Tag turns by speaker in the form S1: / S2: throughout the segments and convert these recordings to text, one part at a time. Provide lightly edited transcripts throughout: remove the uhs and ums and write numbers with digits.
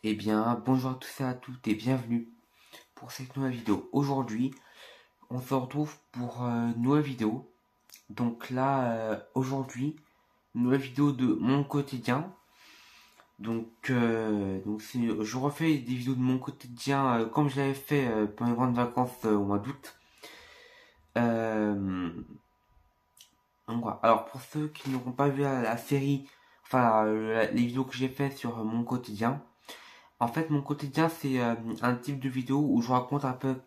S1: Eh bien, bonjour à tous et à toutes et bienvenue pour cette nouvelle vidéo. Aujourd'hui, on se retrouve pour une nouvelle vidéo. Donc là, aujourd'hui, une nouvelle vidéo de mon quotidien. Je refais des vidéos de mon quotidien comme je l'avais fait pendant les grandes vacances au mois d'août. Euh, donc voilà. Alors pour ceux qui n'auront pas vu la série, enfin les vidéos que j'ai fait sur mon quotidien. En fait, mon quotidien, c'est un type de vidéo où je raconte un peu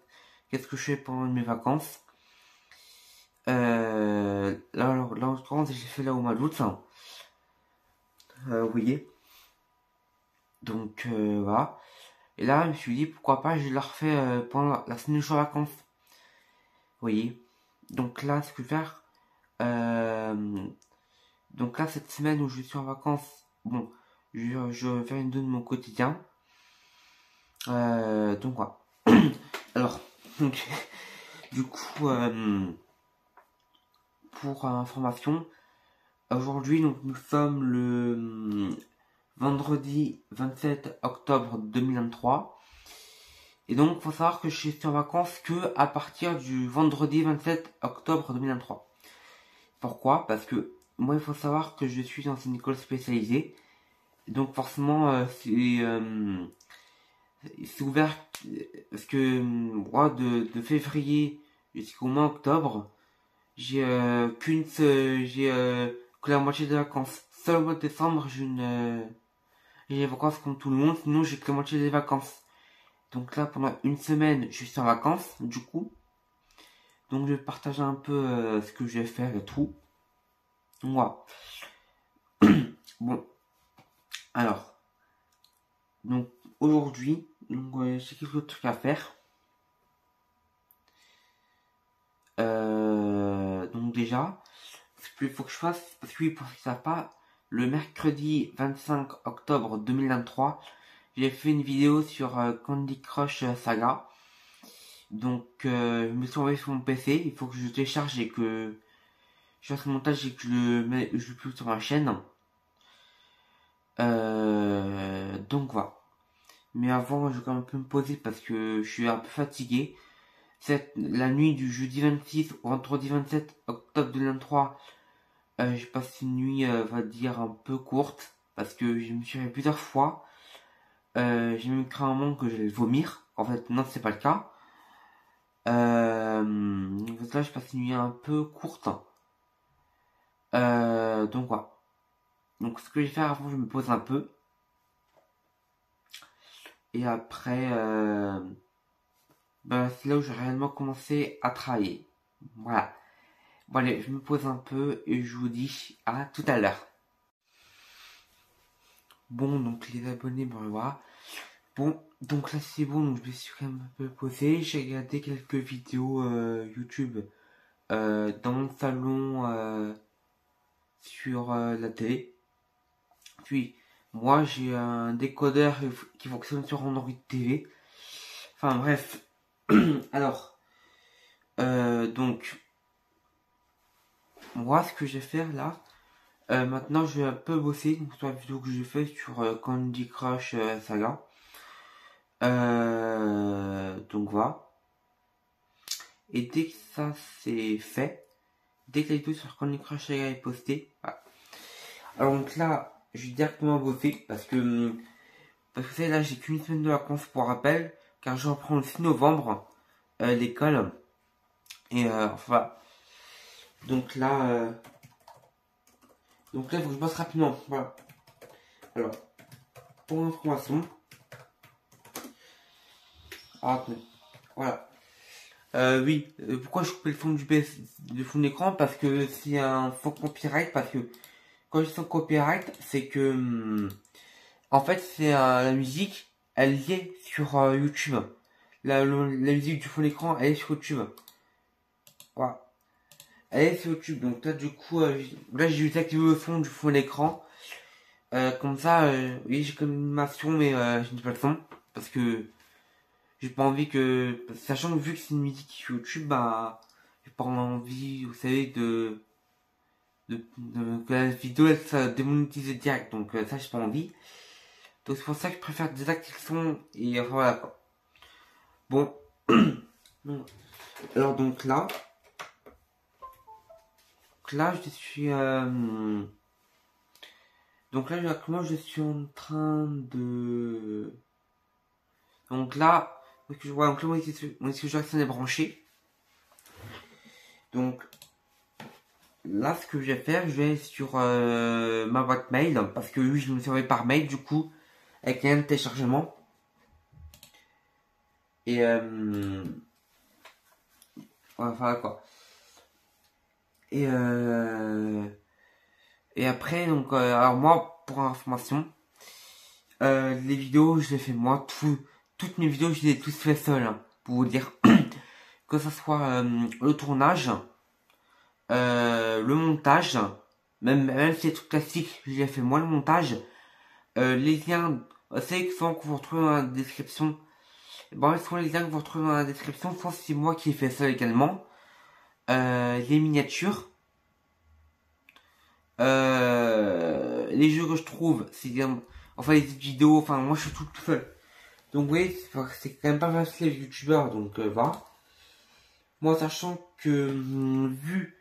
S1: qu'est-ce que je fais pendant mes vacances. Là, en l'occurrence, j'ai fait là au mois d'août, hein. Vous voyez. Donc, voilà. Et là, je me suis dit, pourquoi pas, je le refais pendant la semaine où je suis en vacances. Vous voyez. Donc là, ce que je vais faire, euh, donc là, cette semaine où je suis en vacances, bon, je vais faire une vidéo de mon quotidien. Donc voilà. Alors, donc, du coup, pour information, aujourd'hui, donc nous sommes le vendredi 27 octobre 2023. Et donc, il faut savoir que je suis en vacances que à partir du vendredi 27 octobre 2023. Pourquoi? Parce que moi, il faut savoir que je suis dans une école spécialisée. Donc, forcément, c'est ouvert parce que moi, de février jusqu'au mois octobre, j'ai que la moitié des vacances. Seul au mois de décembre, j'ai les vacances comme tout le monde, sinon j'ai que la moitié des vacances. Donc là, pendant une semaine, je suis en vacances, du coup. Donc je vais partager un peu ce que je vais faire et tout. Voilà. Bon, alors, donc aujourd'hui, j'ai quelques trucs à faire. Donc déjà, ce qu'il faut que je fasse, parce que oui, pour ceux qui ne savent pas, le mercredi 25 octobre 2023, j'ai fait une vidéo sur Candy Crush Saga. Donc, je me suis envoyé sur mon PC. Il faut que je télécharge et que je fasse le montage et que je le publie sur ma chaîne. Donc voilà. Mais avant, je vais quand même un peu me poser parce que je suis un peu fatigué. La nuit du jeudi 26 au vendredi 27 octobre 2023, j'ai passé une nuit, on va dire, un peu courte. Parce que je me suis réveillé plusieurs fois. J'ai même craint un moment que j'allais vomir. En fait, non, c'est pas le cas. Donc là, je passe une nuit un peu courte. Donc voilà. Donc ce que je vais faire avant, je me pose un peu. Et après, c'est là où j'ai réellement commencé à travailler. Voilà. Bon allez, je me pose un peu et je vous dis à tout à l'heure. Bon, donc les abonnés, bon voilà. Bon, donc là c'est bon, donc je me suis quand même un peu posé. J'ai regardé quelques vidéos YouTube dans mon salon sur la télé. Puis, moi j'ai un décodeur qui fonctionne sur Android TV. Enfin bref. Alors, donc, moi ce que je vais faire là, maintenant je vais un peu bosser donc, sur la vidéo que j'ai fait sur Candy Crush Saga. Donc voilà. Et dès que ça c'est fait, dès que la vidéo sur Candy Crush Saga est postée, voilà. Alors donc là, je vais directement bosser parce que là j'ai qu'une semaine de vacances pour rappel, car je reprends le 6 novembre l'école. Et enfin, donc là, euh, donc là il faut que je bosse rapidement. Voilà. Alors, pour information, attendez, voilà. Oui, pourquoi je coupais le fond du fond d'écran? Parce que c'est un faux copyright. Parce que quand je dis sans copyright, c'est que en fait c'est la musique, elle y est sur YouTube. La musique du fond d'écran, elle est sur YouTube. Voilà, elle est sur YouTube. Donc là du coup, là j'ai désactivé le son du fond d'écran. Comme ça, oui j'ai comme une animation, mais je n'ai pas le son parce que j'ai pas envie que, sachant que vu que c'est une musique sur YouTube, bah, j'ai pas envie, vous savez, que la vidéo elle soit démonétisée direct, donc ça j'ai pas envie. Donc c'est pour ça que je préfère désactiver le son et voilà quoi. Bon. Alors donc là je suis donc là comment je suis en train de donc là je vois donc là mon disque Jackson est branché. Donc là ce que je vais faire, je vais sur ma boîte mail parce que oui je me suis envoyé par mail du coup avec un téléchargement et voilà quoi. Et après, donc, alors moi, pour information, les vidéos, je les fais moi, toutes mes vidéos, je les ai tous fait seul, hein, pour vous dire. Que ce soit le tournage, le montage, même si c'est tout classique, je les ai fait moi le montage. Les liens, c'est que souvent que vous retrouvez dans la description. Bon, souvent les liens que vous retrouvez dans la description, soit c'est moi qui ai fait ça également. Les miniatures. Les jeux que je trouve, c'est enfin les vidéos, enfin moi je suis tout seul. Donc vous voyez, c'est quand même pas facile les youtubeurs, donc voilà. Moi sachant que vu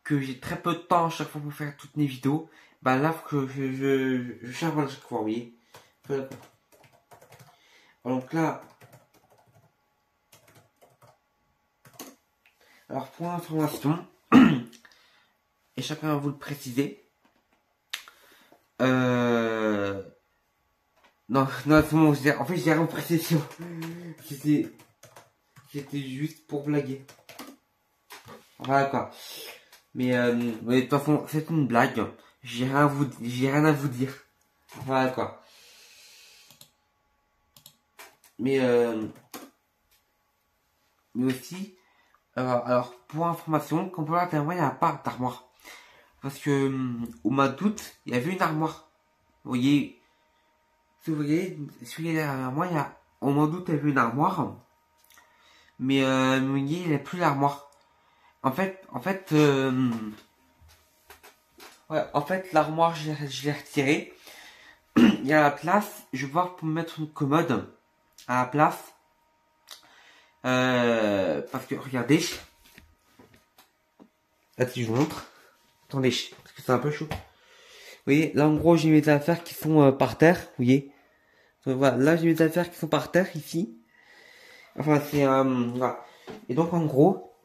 S1: que j'ai très peu de temps à chaque fois pour faire toutes mes vidéos, bah là faut que je charbonne à chaque fois, vous voyez. Donc là, alors pour l'information, et chacun va vous le préciser, non, c'est bon, en fait j'ai rien de précision. C'était juste pour blaguer. Voilà quoi. Mais de toute façon, c'est une blague. J'ai rien à vous dire. Voilà quoi. Mais aussi, alors pour information, quand on parle d'armoire, il n'y a pas d'armoire. Parce que au mois d'août, il y avait une armoire. Vous voyez, si vous voyez, derrière moi, au mois d'août, il y avait une armoire. Mais vous voyez, il n'y a plus l'armoire. En fait, l'armoire, je l'ai retirée. Il y a la place, je vais voir pour mettre une commode à la place. Parce que, regardez. Là, si je vous montre. Attendez, parce que c'est un peu chaud. Vous voyez, là, en gros, j'ai mes affaires qui sont par terre. Vous voyez. Donc, voilà, là, j'ai mes affaires qui sont par terre, ici. Enfin, c'est voilà. Et donc, en gros,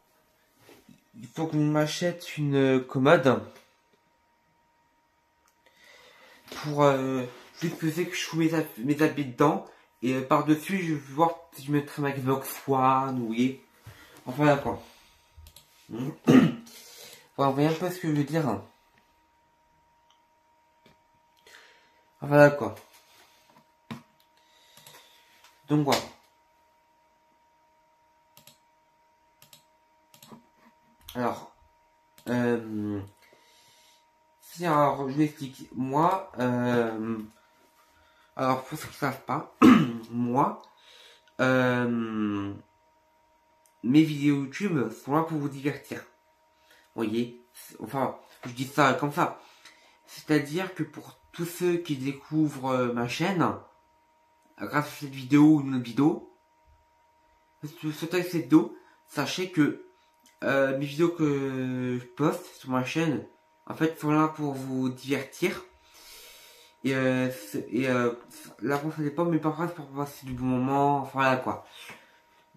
S1: il faut que je m'achète une commode. Pour juste que c'est que je fous mes habits dedans. Et par-dessus, je vais voir si je mettrai ma Xbox One, vous voyez. Enfin, là, quoi. Voilà, vous voyez un peu ce que je veux dire. Enfin, là, quoi. Donc, voilà. Alors, si, alors, je vous explique. Moi, alors, pour ceux qui ne savent pas, moi, mes vidéos YouTube sont là pour vous divertir. Vous voyez, enfin, je dis ça comme ça. C'est-à-dire que pour tous ceux qui découvrent ma chaîne, grâce à cette vidéo ou une autre vidéo, cette vidéo, sachez que mes vidéos que je poste sur ma chaîne, en fait, sont là pour vous divertir. Et là, ça dépend, mais parfois c'est pour passer du bon moment, enfin voilà quoi.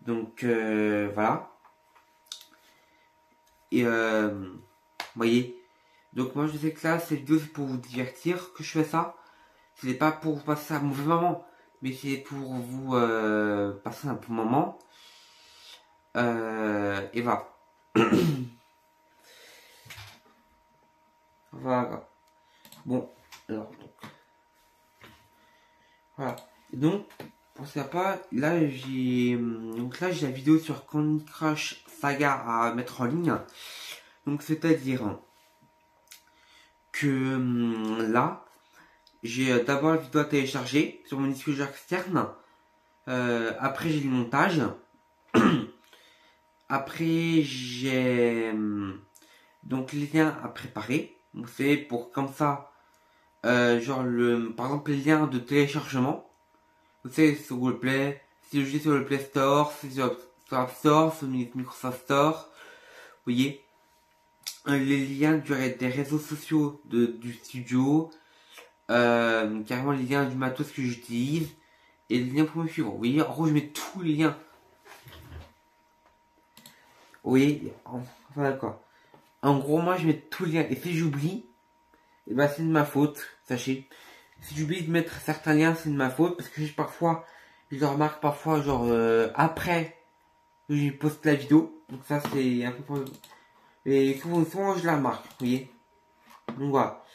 S1: Donc voilà. Et vous voyez. Donc moi je sais que là, cette vidéo c'est pour vous divertir que je fais ça. Ce n'est pas pour vous passer un mauvais moment, mais c'est pour vous passer un bon moment. Et voilà. Voilà. Bon, alors donc. Voilà. Et donc, pour ça pas, là j'ai la vidéo sur Candy Crush Saga à mettre en ligne. Donc c'est-à-dire que là, j'ai d'abord la vidéo à télécharger sur mon disque dur externe. Après j'ai le montage. Après j'ai donc les liens à préparer. Donc c'est pour comme ça genre par exemple les liens de téléchargement. Vous savez, sur Google Play, si je dis sur le Play Store, si sur App Store, sur Microsoft Store, vous voyez, les liens des réseaux sociaux du studio, carrément les liens du matos que j'utilise, et les liens pour me suivre. Vous voyez, en gros, je mets tous les liens. Vous voyez, enfin d'accord. En gros, moi, je mets tous les liens, et si j'oublie, et ben c'est de ma faute, sachez. Si j'oublie de mettre certains liens, c'est de ma faute, parce que parfois, je le remarque parfois, genre, après, je poste la vidéo, donc ça, c'est un peu pour... Et souvent, je la remarque, vous voyez. Donc voilà.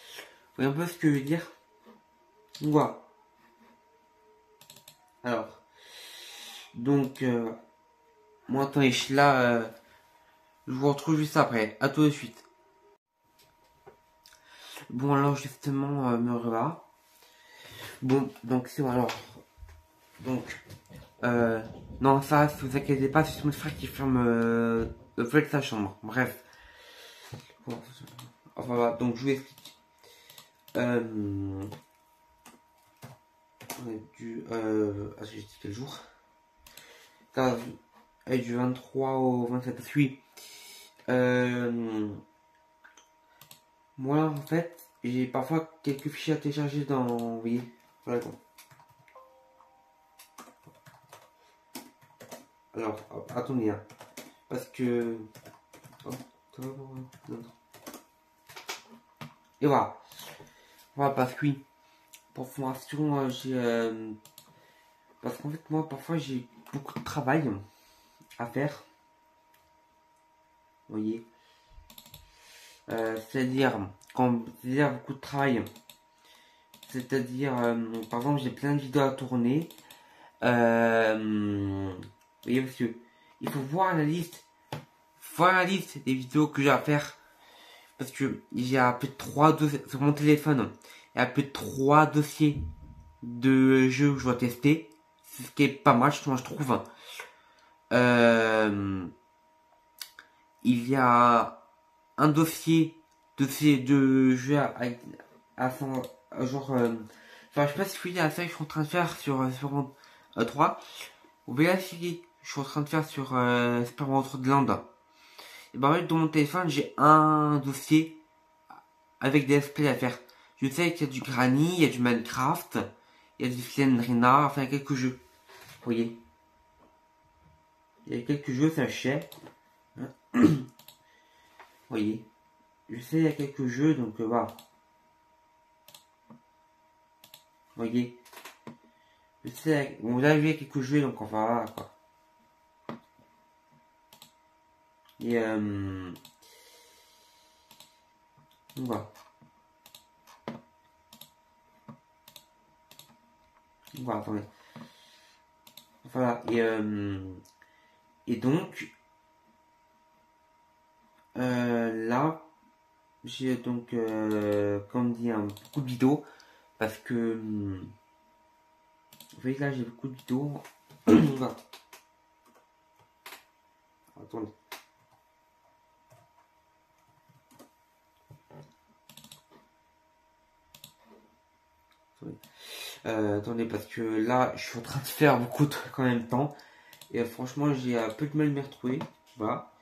S1: Vous voyez un peu ce que je veux dire. Donc voilà. Alors. Donc, moi, attendez, je suis là, je vous retrouve juste après. À tout de suite. Bon, alors, justement, me revoilà. Bon, donc, c'est bon, alors. Donc, non, ça, si vous inquiétez pas, c'est mon frère qui ferme le feu de sa chambre. Bref. Bon, enfin, voilà, donc, je vous explique. On a dû, j'ai dit quel jour? Ça est du 23 au 27. Oui. Moi, en fait, j'ai parfois quelques fichiers à télécharger dans... Vous voyez, voilà quoi. Alors, attendez, hein, parce que... Et voilà. Voilà, parce que oui, pour formation, j'ai... parce qu'en fait, moi, parfois, j'ai beaucoup de travail à faire. Vous voyez. C'est-à-dire, c'est-à-dire beaucoup de travail. C'est-à-dire, par exemple, j'ai plein de vidéos à tourner. Vous voyez, monsieur, il faut voir la liste. Voir la liste des vidéos que j'ai à faire. Parce que j'ai à peu de 3 dossiers sur mon téléphone. Il y a à peu de 3 dossiers de jeux que je dois tester. C'est ce qui est pas mal, je trouve. Il y a un dossier de jeux à genre... enfin, je sais pas si vous voyez la série que je suis en train de faire sur 3. Vous voyez la série que je suis en train de faire sur Super Mario 3 Land. Et ben en fait, dans mon téléphone, j'ai un dossier avec des SP à faire. Je sais qu'il y a du Granny, il y a du Minecraft, il y a du Slendrina, enfin, il y a quelques jeux. Vous voyez. Il y a quelques jeux, sachez. Vous voyez. Je sais, il y a quelques jeux, donc voilà. Vous voyez. Je sais, bon, là, il y a quelques jeux, donc enfin, voilà, quoi. Et voilà. Voilà, attendez. Voilà, et donc, là, j'ai donc, comme dit, beaucoup de vidéos, parce que, vous voyez là, j'ai beaucoup de vidéos. Voilà. Attendez. Attendez, parce que là, je suis en train de faire beaucoup de trucs en même temps. Et franchement, j'ai un peu de mal à m'y retrouver. Voilà.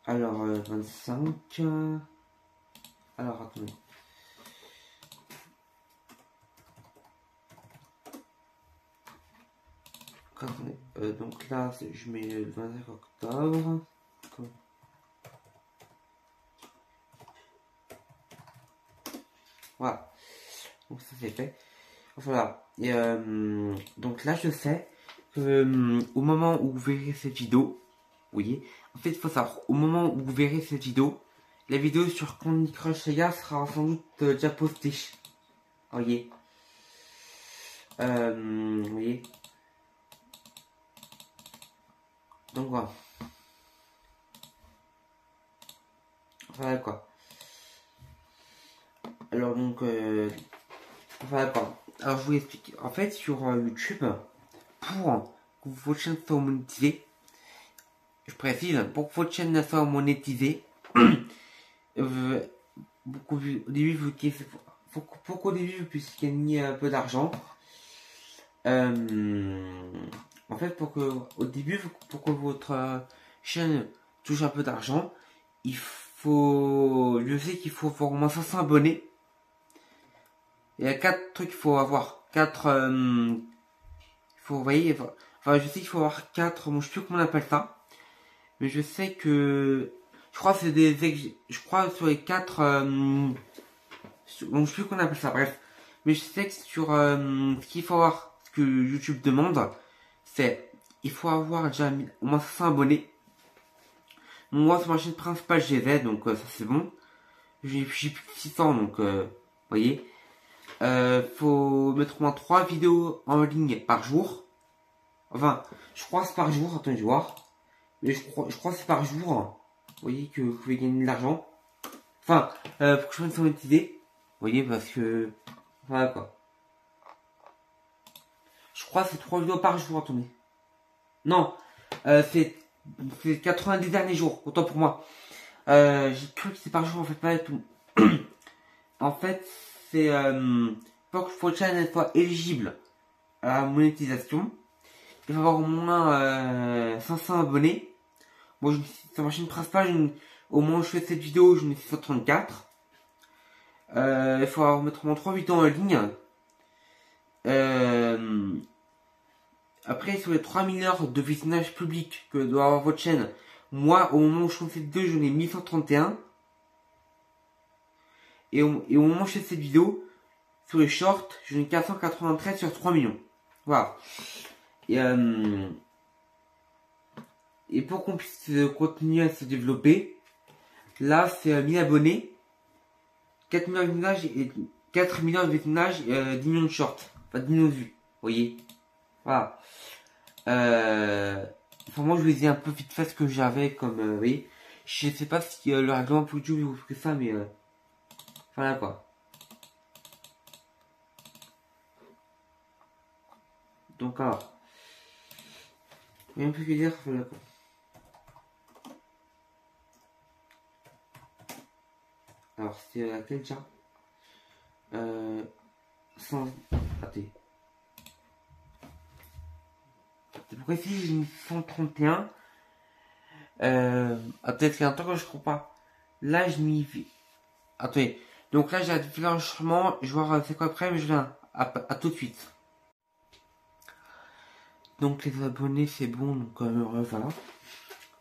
S1: Alors, 25. Alors, attendez. Attendez. Donc là, je mets le 25 octobre. Voilà. Donc ça c'est fait. Voilà. Et donc là, je sais que au moment où vous verrez cette vidéo, vous voyez, en fait, il faut savoir, au moment où vous verrez cette vidéo, la vidéo sur Candy Crush Saga sera sans doute déjà postée. Vous voyez. Vous voyez. Donc voilà. Voilà quoi. Alors donc, voilà quoi. Alors je vous explique. En fait, sur YouTube, pour que votre chaîne soit monétisée, je précise, pour que votre chaîne soit monétisée, beaucoup, au début, il faut pour qu'au début vous puissiez gagner un peu d'argent. En fait, au début, pour que votre chaîne touche un peu d'argent, je sais qu'il faut avoir au moins 500 abonnés. Il y a 4 trucs qu'il faut avoir. 4, vous voyez, enfin, je sais qu'il faut avoir 4, bon, je sais plus comment on appelle ça. Mais je sais que, je crois que c'est je crois sur les 4, bon, je sais plus comment on appelle ça, bref. Mais je sais que sur, ce qu'il faut avoir, ce que YouTube demande, c'est, il faut avoir déjà au moins 500 abonnés. Moi, sur ma chaîne principale, j'ai les ai, donc ça c'est bon. J'ai plus de 600, donc, vous voyez. Faut mettre au moins 3 vidéos en ligne par jour. Enfin, je crois que c'est par jour, attendez, je vais voir. Mais je crois que c'est par jour. Vous voyez que vous pouvez gagner de l'argent. Enfin, pour que je puisse monétiser. Vous voyez, parce que... Voilà quoi. Je crois que c'est 3 vidéos par jour, attendez. Non, c'est 90 derniers jours, autant pour moi. J'ai cru que c'est par jour, en fait, pas du tout. En fait, c'est pour que votre chaîne soit éligible à la monétisation, il faut avoir au moins 500 abonnés. Moi, sur ma chaîne principale, au moment où je fais cette vidéo, j'en ai 634. Il faut mettre au moins 3 vidéos en ligne. Après, sur les 3000 heures de visionnage public que doit avoir votre chaîne, moi, au moment où je fais cette vidéo, j'en ai 1131. Et au moment où je fais cette vidéo, sur les shorts, j'en ai 493 sur 3 millions. Voilà. Et pour qu'on puisse continuer à se développer, là, c'est 1000 abonnés, 4 millions de visionnages et 4 millions de visionnages, 10 millions de shorts. Enfin, 10 millions de vues. Vous voyez? Voilà. Enfin, moi, je vous ai dit un peu vite fait ce que j'avais comme, vous voyez. Je sais pas si le règlement pour YouTube vous fait ça, mais voilà quoi. Donc alors, rien plus que dire, voilà quoi. Alors c'est laquelle déjà sans... Attendez. C'est pourquoi ici j'ai mis 131. Attendez, c'est un temps que je crois pas. Là je m'y... Attendez. Donc là j'ai un déclenchement. Je vais voir c'est quoi après, mais je viens. À tout de suite. Donc les abonnés c'est bon, donc voilà.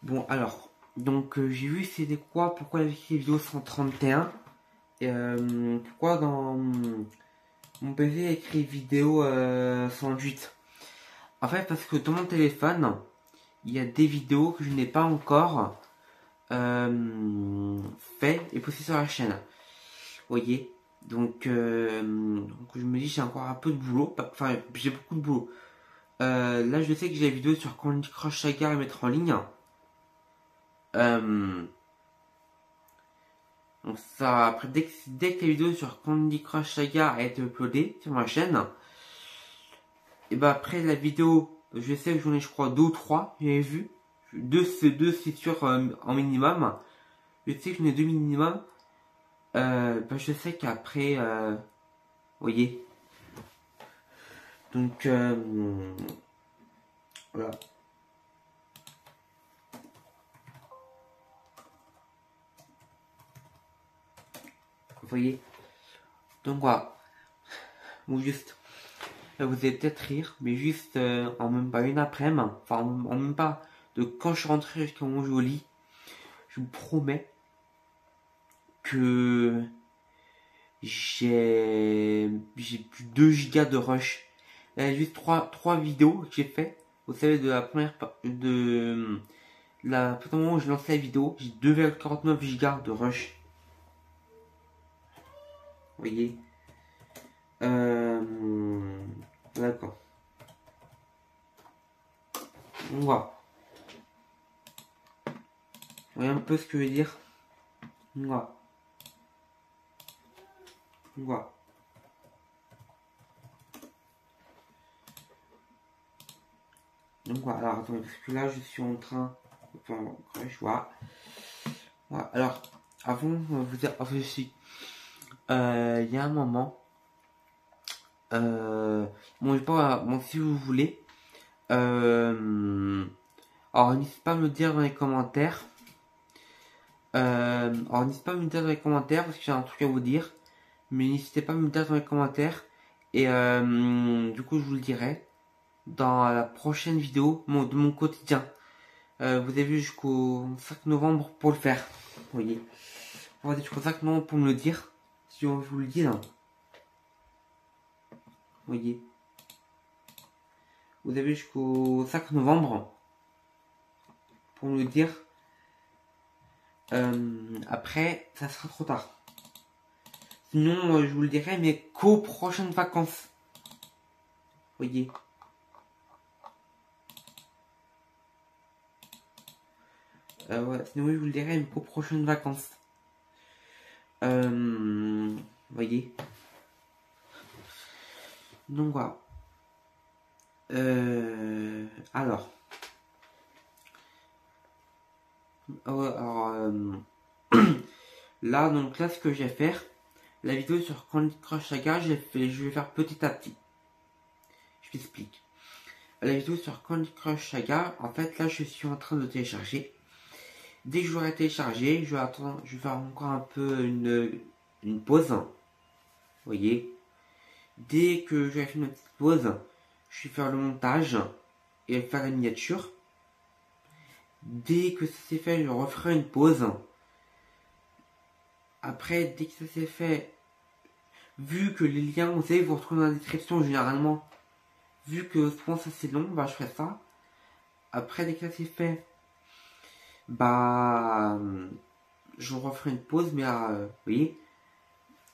S1: Bon alors, donc j'ai vu c'était quoi, pourquoi il y avait écrit vidéo 131 et pourquoi dans mon PC il y a écrit vidéo 108. En fait parce que dans mon téléphone il y a des vidéos que je n'ai pas encore fait et postées sur la chaîne. Vous voyez, donc je me dis j'ai encore un peu de boulot, enfin j'ai beaucoup de boulot. Là je sais que j'ai la vidéo sur Candy Crush Saga à mettre en ligne. Donc ça, après dès que la vidéo sur Candy Crush Saga a été uploadée sur ma chaîne, et bah après la vidéo, je sais que j'en ai je crois 2 ou 3, j'avais vu. Deux c'est sûr en minimum. Je sais que j'en ai 2 minimum. Bah je sais qu'après, vous voyez. Donc voilà. Vous voyez. Donc voilà. Ou juste, vous allez peut-être rire, mais juste en même pas une après-midi, enfin en même pas de quand je suis rentré jusqu'à mon au lit, je vous promets que j'ai plus de 2 gigas de rush. Il y a juste 3 vidéos que j'ai fait. Vous savez, de la première de la moment où j'ai lancé la vidéo, j'ai 2,49 gigas de rush. Vous voyez. D'accord. Voilà. Vous voyez un peu ce que je veux dire. Voilà. Voilà. Donc voilà, alors attendez, parce que là je suis en train de faire mon crèche, voilà. Voilà, alors, avant de vous dire, enfin, il y a un moment, bon, je sais pas, bon, si vous voulez, alors n'hésitez pas à me le dire dans les commentaires. Alors n'hésitez pas à me le dire dans les commentaires parce que j'ai un truc à vous dire. Mais n'hésitez pas à me le dire dans les commentaires. Et du coup, je vous le dirai dans la prochaine vidéo de mon quotidien. Vous avez jusqu'au 5 novembre pour le faire. Vous voyez. Vous avez jusqu'au 5 novembre pour me le dire. Si on vous le dit, là. Vous voyez. Vous avez jusqu'au 5 novembre pour me le dire. Après, ça sera trop tard. Sinon, je vous le dirai, mais qu'aux prochaines vacances. Vous voyez. Ouais, sinon, je vous le dirai, mais qu'aux prochaines vacances. Vous voyez. Donc voilà. Alors. Alors, là, donc là, ce que je vais faire, la vidéo sur Candy Crush Saga, je vais faire petit à petit. Je m'explique. La vidéo sur Candy Crush Saga, en fait, là, je suis en train de télécharger. Dès que j'aurai téléchargé, je vais attendre, je vais faire encore un peu une pause. Vous voyez. Dès que j'aurai fait une petite pause, je vais faire le montage et faire la miniature. Dès que ça c'est fait, je referai une pause. Après, dès que ça c'est fait, vu que les liens, vous savez, vous retrouvez dans la description généralement. Vu que souvent ça c'est long, bah je ferai ça. Après, dès que ça c'est fait, bah je referai une pause, mais vous voyez.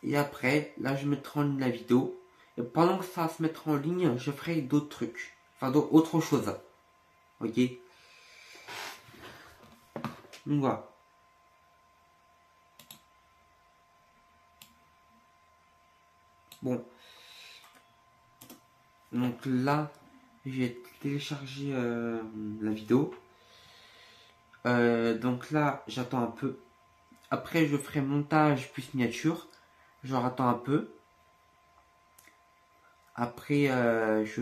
S1: Et après, là je mettrai en ligne la vidéo. Et pendant que ça va se mettre en ligne, je ferai d'autres trucs. Enfin, d'autres choses. Ok. Donc voilà. Bon. Donc là, j'ai téléchargé la vidéo. Donc là, j'attends un peu. Après, je ferai montage plus miniature. Je attends un peu. Après, je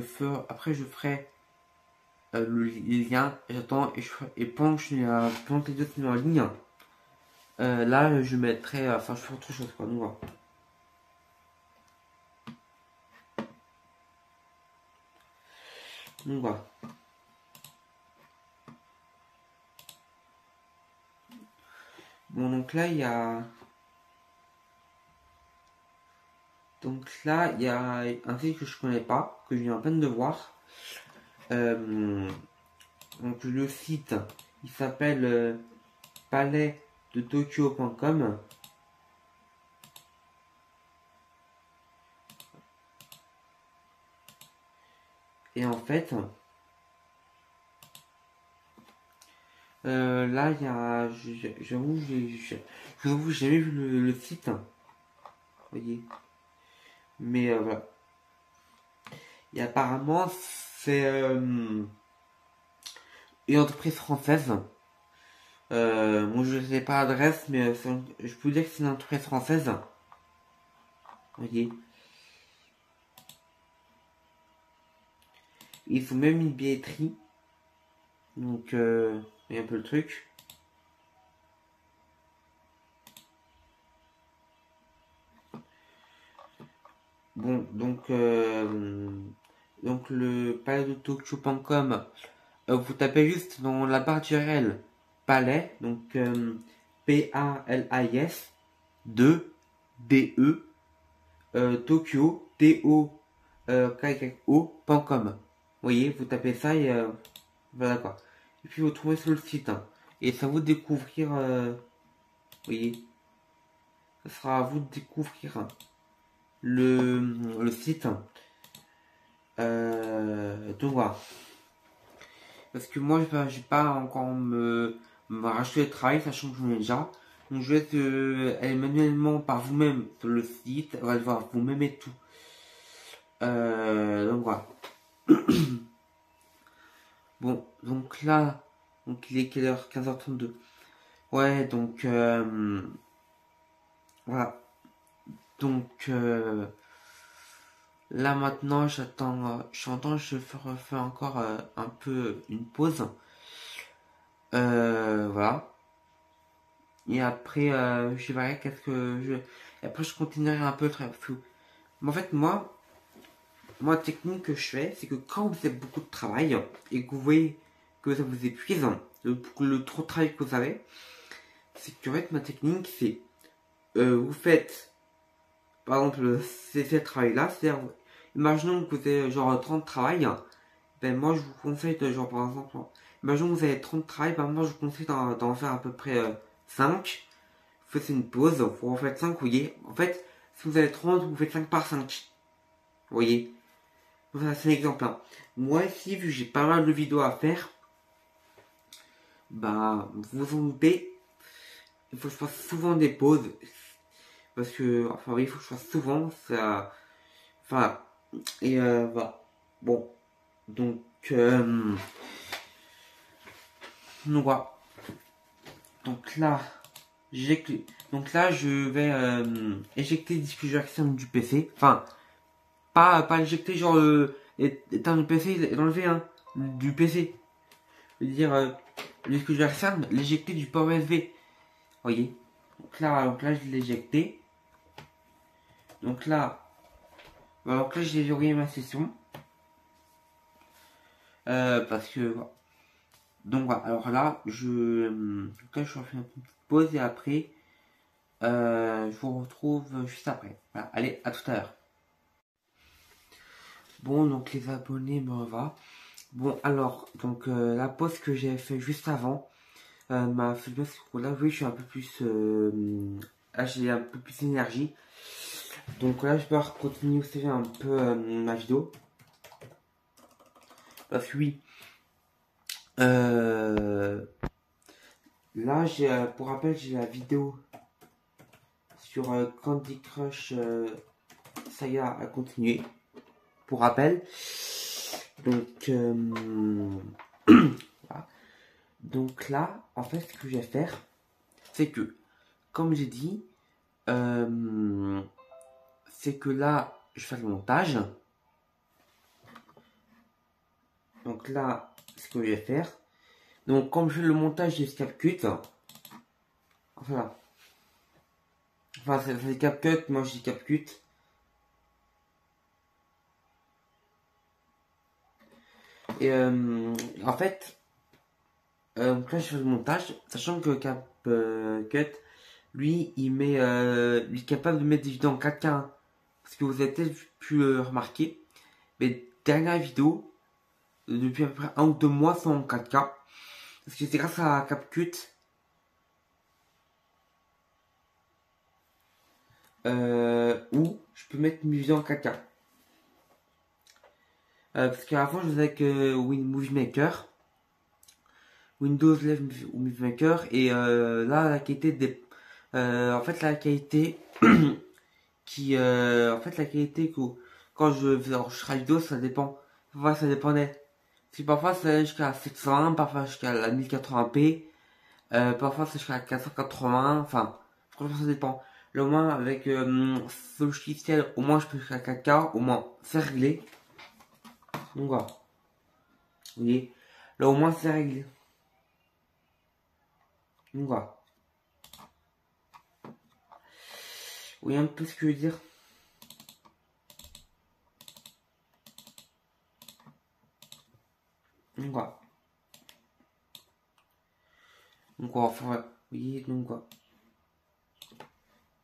S1: ferai les liens. J'attends et pendant que les deux sont en ligne, là, je mettrai. Enfin, je ferai autre chose quoi. Donc voilà. Donc voilà. Bon, donc là, il y a. Donc là, il y a un site que je connais pas, que je viens à peine de voir. Donc le site, il s'appelle palaisdetokyo.com. Et en fait, là, il y a. J'avoue, j'ai jamais vu le site. Vous voyez. Mais voilà. Et apparemment, c'est une entreprise française. Bon, je ne sais pas l'adresse, mais je peux dire que c'est une entreprise française. Vous voyez. Ils font même une billetterie. Donc, il y a un peu le truc. Bon, donc le palais de Tokyo.com, vous tapez juste dans la barre d'URL palais, donc PALAIS 2 DE Tokyo TOKYO.com. Vous voyez, vous tapez ça et voilà quoi. Et puis vous trouvez sur le site. Hein. Et ça vous découvrir, vous voyez, ça sera à vous de découvrir le site. Donc voilà. Parce que moi, j'ai pas encore me racheter le travail, sachant que j'en ai déjà. Donc je vais aller manuellement par vous-même sur le site, on va le voir vous-même et tout. Donc voilà. Bon, donc là, donc il est quelle heure? 15h32. Ouais, donc voilà. Donc là maintenant j'attends, je fais encore un peu une pause. Voilà. Et après je verrai qu'est-ce que je. Et après je continuerai un peu le travail. Mais en fait moi la technique que je fais, c'est que quand vous avez beaucoup de travail et que vous voyez que ça vous épuise, le trop de travail que vous avez, c'est que en fait ma technique c'est vous faites par exemple ce travail-là, c'est-à-dire imaginons que vous avez genre 30 travail, ben moi je vous conseille de genre par exemple, imaginons que vous avez 30 travail, ben moi je vous conseille d'en faire à peu près 5. Vous faites une pause, vous en faites 5, vous voyez. En fait, si vous avez 30, vous faites 5 par 5. Vous voyez. Voilà, c'est un exemple. Hein. Moi ici, vu que j'ai pas mal de vidéos à faire, bah vous vous en doutez, il faut que je fasse souvent des pauses. Parce que, enfin oui, il faut que je fasse souvent, ça. Enfin, et voilà. Bon, donc, donc voilà. Donc là, donc là, je vais éjecter le disque dur externe du PC. Enfin, pas éjecter, genre éteindre le PC et l'enlever hein, du PC. Je veux dire, le disque dur externe, l'éjecter du port USB. Voyez. Donc là, je l'ai éjecté. Donc là, j'ai verrouillé ma session. Parce que voilà. Donc voilà, alors là, donc là, je fais une petite pause et après, je vous retrouve juste après. Voilà, allez, à tout à l'heure. Bon, donc les abonnés me revoient. Bon, alors, donc la pause que j'ai fait juste avant m'a fait bien ce coup-là. Oui, je suis un peu plus, là, j'ai un peu plus d'énergie. Donc là, je vais continuer aussi un peu ma vidéo. Parce que oui, là, pour rappel, j'ai la vidéo sur Candy Crush Saga à continuer. Pour rappel. Donc, voilà. Donc là, en fait, ce que je vais faire, c'est que, comme j'ai dit, c'est que là, je fais le montage. Donc là, ce que je vais faire. Donc, comme je fais le montage, j'ai CapCut. Voilà. Enfin, c'est CapCut, moi j'ai CapCut. Et en fait, donc là je fais le montage, sachant que CapCut, lui, il est capable de mettre des vidéos en 4K. Hein. Parce que vous avez peut-être pu le remarquer, mes dernières vidéos, depuis à peu près 1 ou 2 mois, sont en 4K. Parce que c'est grâce à CapCut où je peux mettre mes vidéos en 4K. Parce qu'avant, je faisais avec Movie Maker. Windows Live Movie Maker et là la qualité des en fait la qualité en fait la qualité que quand je faisais enregistrer la vidéo ça dépend, parfois ça dépendait, si parfois ça allait jusqu'à 720, parfois jusqu'à la 1080p, parfois c'est jusqu'à 480, enfin franchement ça dépend. Là au moins avec ce logiciel au moins je peux jusqu'à 4K, au moins c'est réglé. Donc voilà, vous voyez, là au moins c'est réglé. Donc voilà. Oui, un peu ce que je veux dire. Donc voilà. Donc voilà, enfin, oui, donc voilà.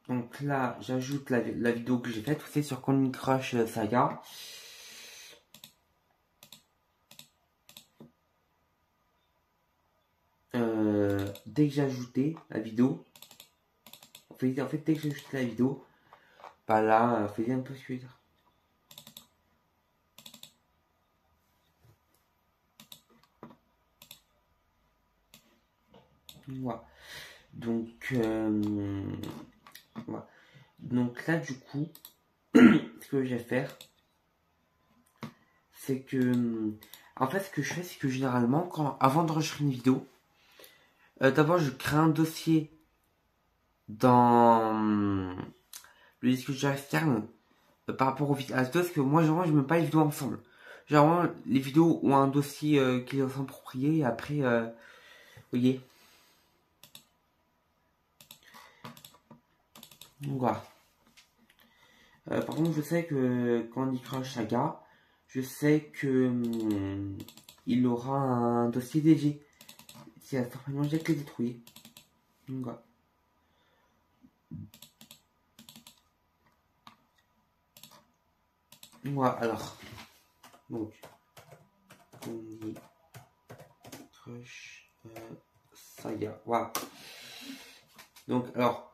S1: Donc là, j'ajoute la vidéo que j'ai faite, c'est sur Candy Crush Saga. Dès que j'ai ajouté la vidéo, en fait dès que j'ai ajouté la vidéo, bah là, faites un peu ce que je veux dire. Voilà. Donc, voilà. Donc là, du coup, ce que je vais faire, c'est que, en fait, ce que je fais, c'est que généralement, avant d'enregistrer une vidéo, d'abord, je crée un dossier dans le disque dur externe par rapport aux vidéos. Parce que moi, genre, je mets pas les vidéos ensemble. Genre, les vidéos ont un dossier qui est approprié, et après, vous voyez. Donc voilà. Par contre, je sais que Candy Crush Saga, je sais que il aura un dossier dédié. C'est certainement déjà que les détruire. Donc voilà. Voilà, alors. Donc, Candy Crush Saga. Voilà. Donc, alors.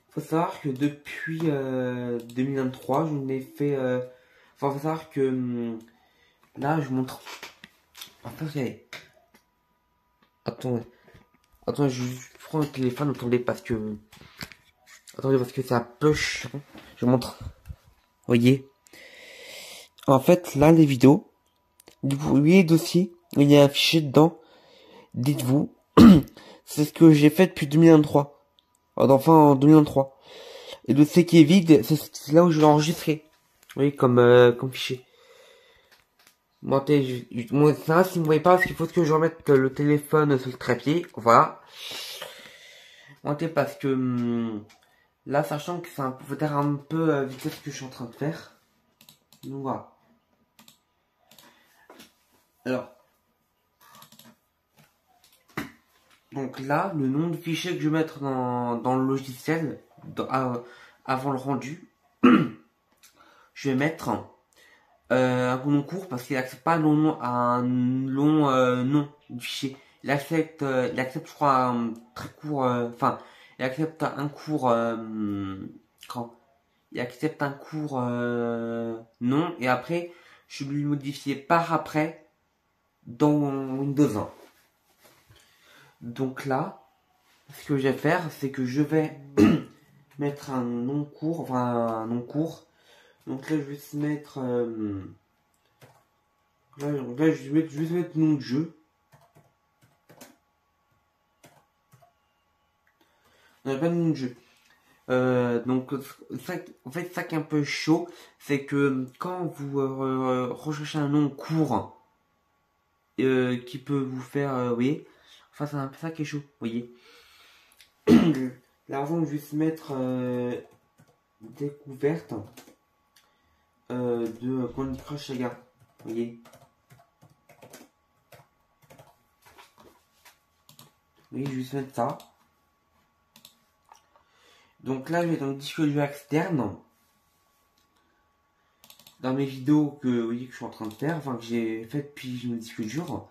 S1: Faut savoir que depuis 2023, je n'ai fait. Enfin, faut savoir que là, je montre. Attendez. Attends, je prends le téléphone, attendez, parce que. Attendez, parce que c'est un peu chiant. Je montre. Vous voyez. En fait, là, les vidéos. Vous voyez les dossiers. Il y a un fichier dedans. Dites-vous. C'est ce que j'ai fait depuis 2023. Enfin, en 2023. Et le dossier qui est vide, c'est là où je l'ai enregistré. Vous voyez, comme fichier. Bon, ça, si vous ne voyez pas, parce qu'il faut que je remette le téléphone sur le trépied. Voilà. Bon, parce que là, sachant que c'est peut-être un peu vite ce que je suis en train de faire. Donc voilà. Alors. Donc là, le nom du fichier que je vais mettre dans le logiciel, avant le rendu, je vais mettre un nom court parce qu'il accepte pas un long nom du fichier. Il accepte, je crois, un très court, enfin, il accepte un court, il accepte un court nom et après, je vais lui modifier par après dans Windows 1. Donc là, ce que je vais faire, c'est que je vais mettre un nom court, enfin un nom court. Donc là, je vais se mettre, là, je vais juste mettre nom de jeu. On n'a pas de nom de jeu. Donc, en fait, ça qui est un peu chaud, c'est que quand vous recherchez un nom court qui peut vous faire, vous voyez, enfin, c'est un peu ça qui est chaud, vous voyez. La raison, je vais se mettre découverte de Candy Crush Saga, vous voyez. Oui, je vais se mettre ça. Donc là, je vais dans le disque dur externe. Dans mes vidéos que, vous voyez, que je suis en train de faire, enfin que j'ai fait depuis mon disque dur.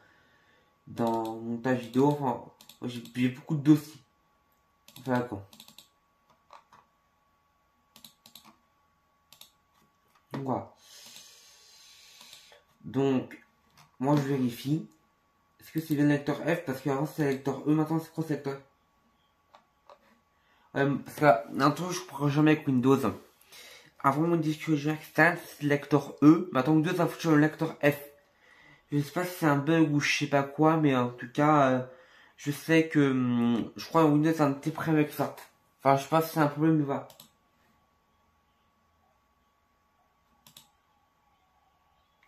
S1: Dans montage vidéo, enfin, j'ai beaucoup de dossiers. Enfin, d'accord. Donc voilà. Donc, moi je vérifie. Est-ce que c'est bien le lecteur F? Parce qu'avant c'était le lecteur E, maintenant c'est quoi ce lecteur? Parce que un truc je pourrais jamais avec Windows. Avant mon disque dur externe, c'est le lecteur E. Maintenant Windows a foutu le lecteur F. Je sais pas si c'est un bug ou je sais pas quoi, mais en tout cas, je sais que je crois que Windows a un petit problème avec ça. Enfin, je sais pas si c'est un problème ou pas.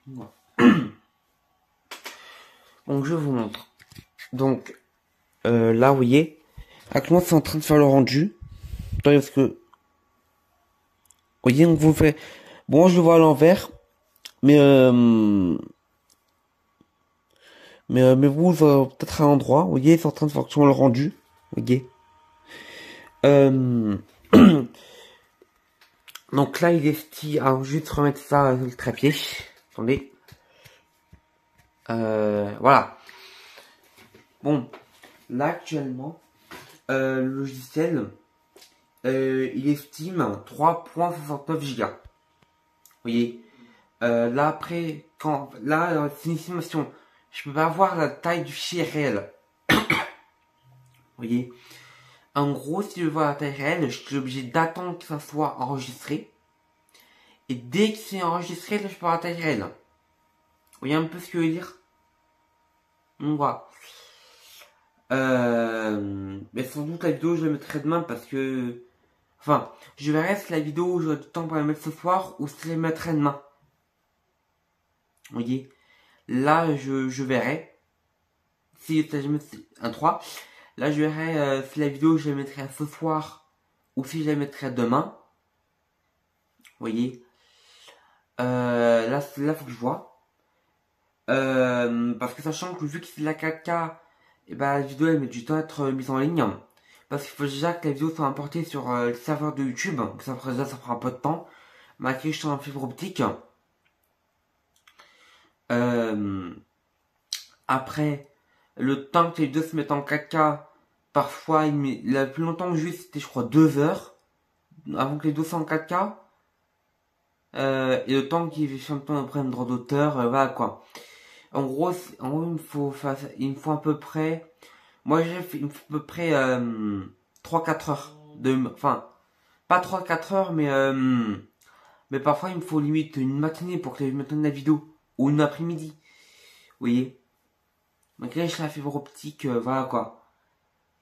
S1: Voilà. Donc je vous montre. Donc là, vous voyez, actuellement c'est en train de faire le rendu. Attendez, parce que, vous voyez, on vous fait. Bon, je le vois à l'envers, mais mais vous peut-être à l'endroit. Vous voyez, c'est en train de faire actuellement le rendu. Vous voyez. Donc là, il est style. Alors, juste remettre ça sur le trépied. Attendez. Voilà. Bon, là actuellement, le logiciel, il estime 3,69 Go. Vous voyez. Là après, là c'est une estimation. Je peux pas voir la taille du fichier réel. Vous voyez. En gros, si je veux voir la taille réelle, je suis obligé d'attendre que ça soit enregistré. Et dès que c'est enregistré, là, je peux voir la taille réelle. Vous voyez un peu ce que je veux dire? Donc voilà. Mais sans doute la vidéo je la mettrai demain parce que Enfin, je verrai si la vidéo, j'aurai du temps pour la mettre ce soir ou si je la mettrai demain. Vous voyez, là, je verrai. Si je mets un 3, là, je verrai si la vidéo, je la mettrai ce soir ou si je la mettrai demain. Vous voyez, là, faut que je vois. Parce que sachant que vu que c'est de la 4K, et ben, la vidéo, elle met du temps à être mise en ligne. Parce qu'il faut déjà que la vidéo soit importée sur le serveur de YouTube. Ça prend un peu de temps. Malgré que je suis en fibre optique. Euh, Après, le temps que les vidéos se mettent en 4K, parfois, la plus longtemps que j'ai eu, c'était, je crois, 2 heures. Avant que les vidéos soient en 4K. Et le temps qu'il y ait un problème de droit d'auteur, voilà quoi. En gros, il me faut à peu près, moi j'ai fait, il me faut à peu près 3-4 heures enfin, pas 3-4 heures, mais parfois il me faut limite une matinée pour que je mette la vidéo, ou une après-midi, vous voyez. Donc là, je suis à la fibre optique, voilà quoi.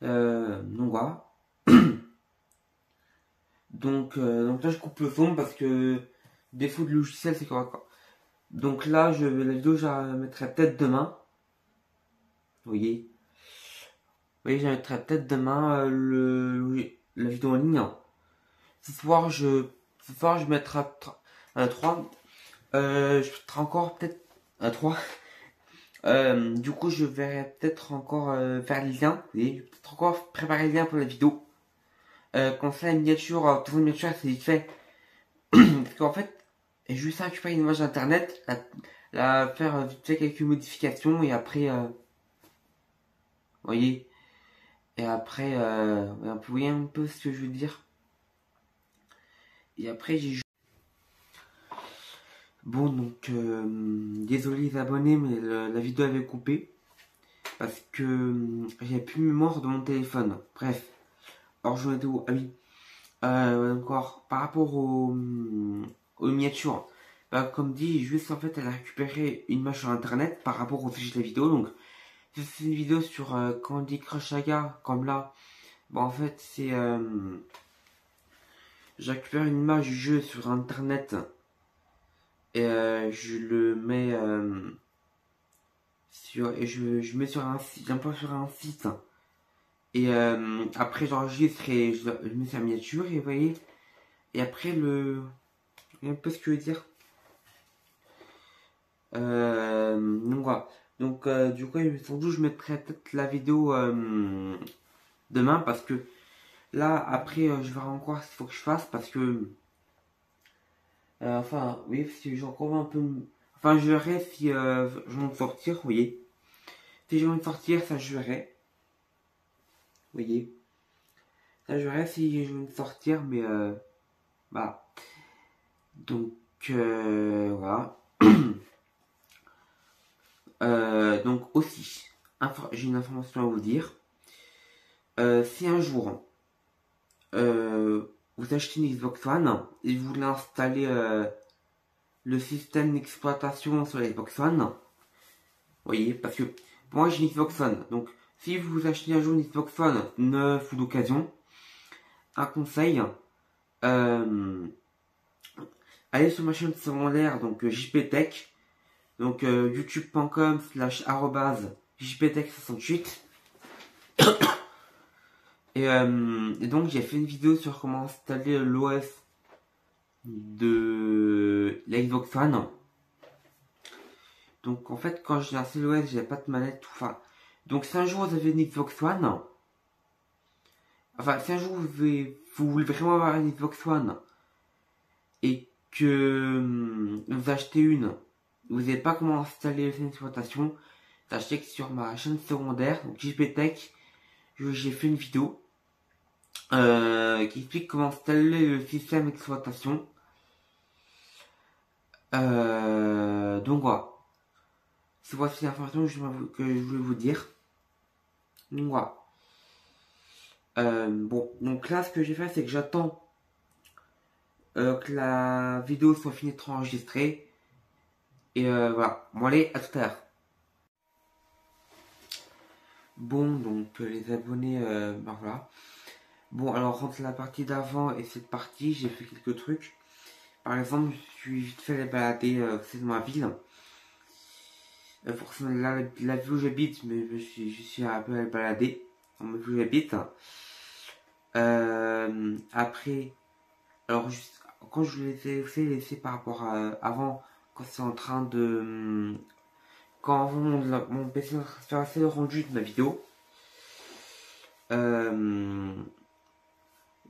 S1: Donc voilà. Donc là, je coupe le son parce que défaut de logiciel, c'est correct quoi. Donc là, la vidéo, je la mettrai peut-être demain. Vous voyez. Oui, je la mettrai peut-être demain la vidéo en ligne. Ce soir, je mettrai un 3. Je mettrai encore peut-être un 3. Du coup, je vais peut-être encore faire les liens. Vous voyez, je vais peut-être encore préparer les liens pour la vidéo. Quand c'est la miniature, toute la miniature, c'est vite fait. Parce qu'en fait, j'ai juste récupérer une image internet, faire vite fait quelques modifications et après, vous voyez, et après, vous voyez un peu ce que je veux dire. Et après, bon, donc, désolé les abonnés, mais la vidéo avait coupé. Parce que j'avais plus de mémoire de mon téléphone. Bref. Alors, je m'étais où? Ah oui. Encore, par rapport aux miniatures. Bah, comme dit, juste en fait, elle a récupéré une image sur internet par rapport au sujet de la vidéo. Donc, si c'est une vidéo sur Candy Crush Saga, comme là. Bah, en fait, je récupère une image du jeu sur internet. Et je le mets je mets sur un site, j'emploie sur un site. Et après j'enregistre et je mets sa miniature et vous voyez. Et après un peu ce que je veux dire. Donc voilà. Donc du coup sans doute je mettrai peut-être la vidéo demain parce que là après je verrai encore ce qu'il faut que je fasse parce que enfin oui parce que j'ai encore un peu. Enfin je verrai si je vais me sortir, vous voyez. Si je vais me sortir, ça je verrai. Vous voyez. Ça je verrai si je vais me sortir, mais voilà. Donc voilà. Donc aussi, j'ai une information à vous dire. Si un jour vous achetez une Xbox One et vous voulez installer le système d'exploitation sur la Xbox One, vous voyez, parce que moi j'ai une Xbox One, donc si vous achetez un jour une Xbox One neuve ou d'occasion, un conseil, allez sur ma chaîne secondaire, donc JPTech, donc youtube.com/jptech68. Et donc j'ai fait une vidéo sur comment installer l'OS de la Xbox One. Donc en fait quand j'ai installé l'OS j'avais pas de manette tout ça. Donc si un jour vous avez une Xbox One, enfin si un jour vous voulez vraiment avoir une Xbox One et que vous achetez une, vous n'avez pas comment installer le système d'exploitation, sachez que sur ma chaîne secondaire, donc JPTech, j'ai fait une vidéo qui explique comment installer le système d'exploitation. Donc voilà. C'est voici l'information que je voulais vous dire. Donc voilà. Bon, donc là ce que j'ai fait c'est que j'attends que la vidéo soit finie d'être enregistrée. Et voilà. Bon allez, à tout à l'heure. Bon, donc les abonnés, ben voilà. Bon, alors entre la partie d'avant et cette partie, j'ai fait quelques trucs. Par exemple, je suis vite fait aller balader c'est dans ma ville. Forcément, là, la ville où j'habite, mais je suis un peu allé balader dans ma ville où j'habite. Après, alors juste, quand je les ai laissés par rapport à avant, quand c'est en train de... Quand mon PC fait assez le rendu de ma vidéo,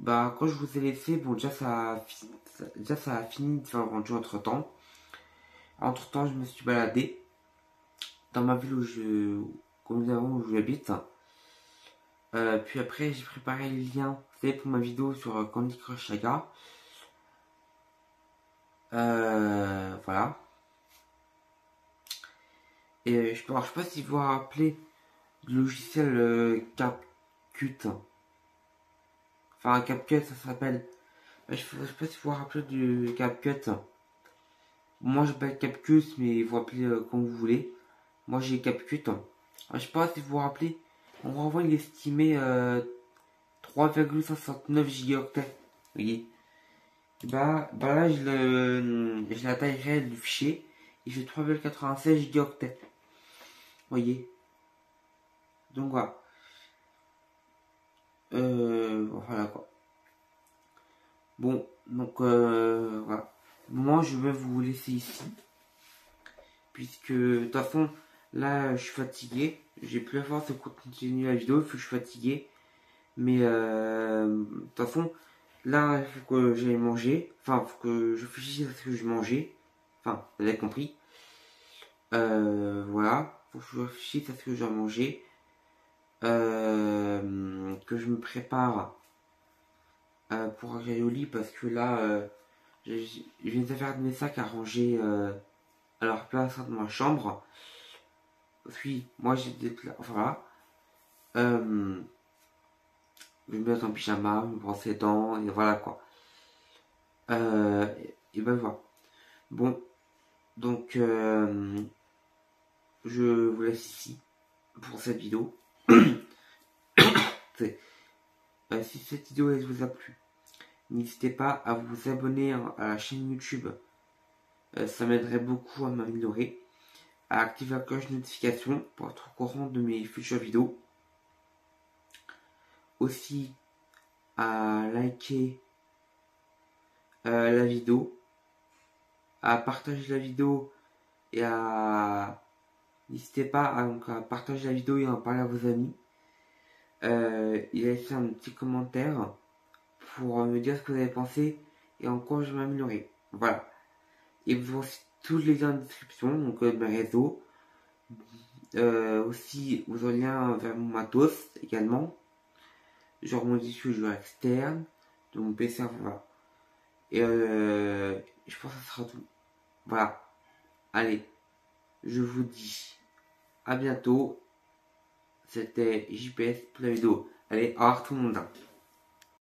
S1: bah quand je vous ai laissé, bon déjà ça a fini de faire le rendu entre temps. Entre temps, je me suis baladé dans ma ville comme avant où j'habite. Puis après, j'ai préparé les liens, c'est pour ma vidéo sur Candy Crush Saga. Voilà. Et je sais pas si vous vous rappelez du logiciel CapCut. Enfin, CapCut, ça s'appelle. Je sais pas si vous vous rappelez du CapCut. Moi, j'appelle CapCut, mais vous appelez comme vous voulez. Moi, j'ai CapCut. Je sais pas si vous vous rappelez. On renvoie une estimée 3,69 gigaoctets. Vous voyez. Bah là, j'ai la taille réelle du fichier. Et j'ai 3,96 gigaoctets. Vous voyez. Donc voilà. Voilà quoi. Bon, donc voilà. Moi, je vais vous laisser ici. Puisque, de toute façon, là, je suis fatigué. J'ai plus la force de continuer la vidéo. Il faut que je suis fatigué. Mais, de toute façon, là, il faut que j'aille manger. Enfin, il faut que je réfléchisse à ce que je mangeais. Enfin, vous avez compris. Voilà. Il faut que je réfléchisse à ce que je dois manger. Que je me prépare pour aller au lit parce que là, je viens de faire mes sacs à ranger à leur place dans ma chambre. Puis, moi j'ai des plats. Enfin voilà. Je me mets en pyjama, me brosser les dents, et voilà quoi. Et ben voilà. Bon, donc je vous laisse ici pour cette vidéo. Si cette vidéo elle vous a plu, n'hésitez pas à vous abonner à la chaîne YouTube. Ça m'aiderait beaucoup à m'améliorer. À activer la cloche de notification pour être au courant de mes futures vidéos. Aussi à liker la vidéo, à partager la vidéo et à... N'hésitez pas à partager la vidéo et à en parler à vos amis. Et à laisser un petit commentaire pour me dire ce que vous avez pensé et en quoi je vais m'améliorer. Voilà. Et vous aurez tous les liens en description, donc mes réseaux. Aussi, vous aurez le lien vers mon matos également. Genre mon disque joueur externe, de mon PC, voilà. Et je pense que ça sera tout. Voilà. Allez, je vous dis à bientôt. C'était JPS pour la vidéo. Allez, au revoir tout le monde.